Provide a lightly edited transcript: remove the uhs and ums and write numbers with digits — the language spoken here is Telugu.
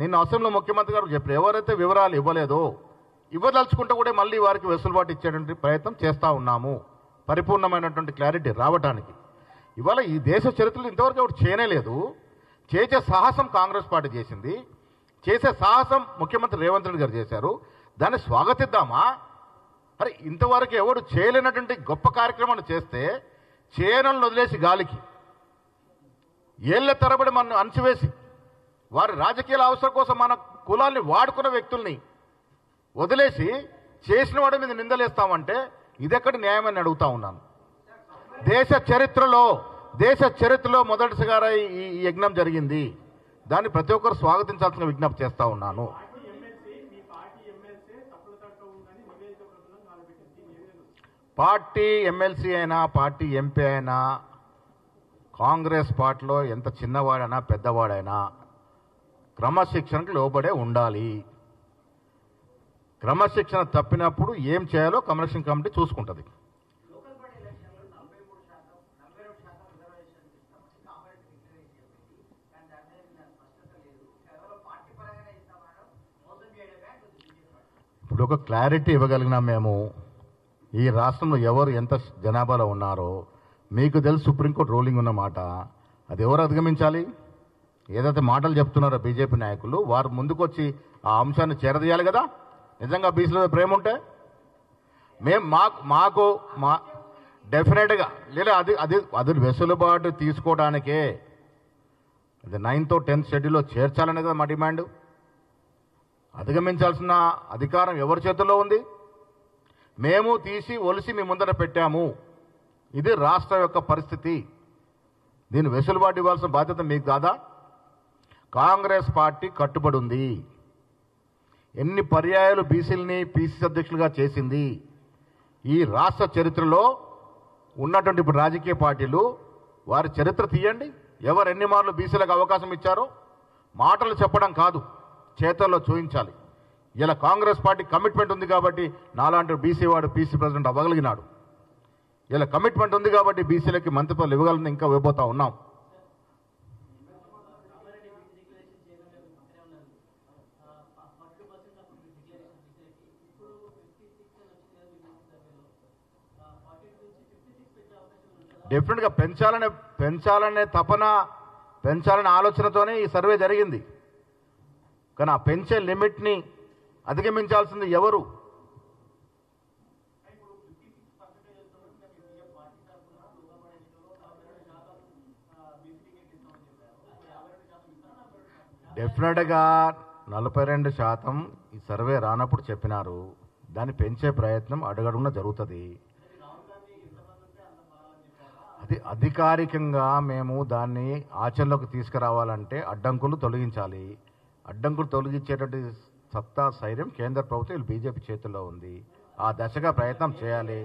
నిన్న అసెంబ్లీలో ముఖ్యమంత్రి గారు చెప్పారు, ఎవరైతే వివరాలు ఇవ్వలేదో ఇవ్వదలుచుకుంటే కూడా మళ్ళీ వారికి వెసులుబాటు ఇచ్చేటువంటి ప్రయత్నం చేస్తూ ఉన్నాము, పరిపూర్ణమైనటువంటి క్లారిటీ రావడానికి. ఇవాళ ఈ దేశ చరిత్రలో ఇంతవరకు ఎవరు చేయలేదు. చేసే సాహసం కాంగ్రెస్ పార్టీ చేసింది, చేసే సాహసం ముఖ్యమంత్రి రేవంత్ రెడ్డి గారు చేశారు. దాన్ని స్వాగతిద్దామా? అరే ఇంతవరకు ఎవడు చేయలేనటువంటి గొప్ప కార్యక్రమాన్ని చేస్తే చేయనలను వదిలేసి గాలికి ఏళ్ల తరబడి మనం అణచివేసి వారి రాజకీయాల అవసరం కోసం మన కులాల్ని వాడుకున్న వ్యక్తుల్ని వదిలేసి చేసిన వాడి మీద నిందలేస్తామంటే ఇదెక్కడి న్యాయమని అడుగుతా ఉన్నాను. దేశ చరిత్రలో మొదటిసారి ఈ యజ్ఞం జరిగింది. దాన్ని ప్రతి ఒక్కరు స్వాగతించాల్సిన విజ్ఞప్తి చేస్తా ఉన్నాను. పార్టీ ఎమ్మెల్సీ అయినా పార్టీ ఎంపీ అయినా కాంగ్రెస్ పార్టీలో ఎంత చిన్నవాడైనా పెద్దవాడైనా క్రమశిక్షణకు లోబడే ఉండాలి. క్రమశిక్షణ తప్పినప్పుడు ఏం చేయాలో కమిషన్ కమిటీ చూసుకుంటుంది. ఇప్పుడు ఒక క్లారిటీ ఇవ్వగలిగినా మేము ఈ రాష్ట్రంలో ఎవరు ఎంత జనాభాలో ఉన్నారో మీకు తెలుసు. సుప్రీంకోర్టు రూలింగ్ ఉన్నమాట, అది ఎవరు అధిగమించాలి? ఏదైతే మాటలు చెప్తున్నారో బీజేపీ నాయకులు వారు ముందుకొచ్చి ఆ అంశాన్ని చేరదీయాలి కదా. నిజంగా బీసీలో ప్రేమ ఉంటే మేము మాకు డెఫినెట్గా లేదా అది వెసులుబాటు తీసుకోవడానికే అది 9th or 10th షెడ్యూల్లో చేర్చాలనే కదా మా డిమాండ్. అధిగమించాల్సిన అధికారం ఎవరి చేతుల్లో ఉంది? మేము తీసి ఒలిసి మీ ముందర పెట్టాము. ఇది రాష్ట్ర యొక్క పరిస్థితి. దీన్ని వెసులుబాటు ఇవ్వాల్సిన బాధ్యత మీకు కాదా? కాంగ్రెస్ పార్టీ కట్టుబడి ఉంది. ఎన్ని పర్యాయాలు బీసీలని పీసీసీ అధ్యక్షులుగా చేసింది. ఈ రాష్ట్ర చరిత్రలో ఉన్నటువంటి ఇప్పుడు రాజకీయ పార్టీలు వారి చరిత్ర తీయండి. ఎవరు ఎన్ని మార్లు బీసీలకు అవకాశం ఇచ్చారో మాటలు చెప్పడం కాదు, చేతల్లో చూపించాలి. ఇలా కాంగ్రెస్ పార్టీ కమిట్మెంట్ ఉంది కాబట్టి నాలాంటి బీసీ వాడు పీసీ ప్రెసిడెంట్ అవ్వగలిగినాడు. ఇలా కమిట్మెంట్ ఉంది కాబట్టి బీసీలకి మంత్రి పదవులు ఇవ్వగలని ఇంకా ఇవ్వబోతా ఉన్నాం. డెఫినెట్గా పెంచాలనే తపన, పెంచాలనే ఆలోచనతోనే ఈ సర్వే జరిగింది. కానీ ఆ పెంచే లిమిట్ని అధిగమించాల్సింది ఎవరు? డెఫినెట్గా 42% ఈ సర్వే రానప్పుడు చెప్పినారు. దాన్ని పెంచే ప్రయత్నం అడుగడుగునా జరుగుతుంది. అది అధికారికంగా మేము దాన్ని ఆచరణలోకి తీసుకురావాలంటే అడ్డంకులు తొలగించాలి. అడ్డంకులు తొలగించేటువంటి సత్తా, ధైర్యం కేంద్ర ప్రభుత్వం బీజేపీ చేతుల్లో ఉంది. ఆ దశగా ప్రయత్నం చేయాలి.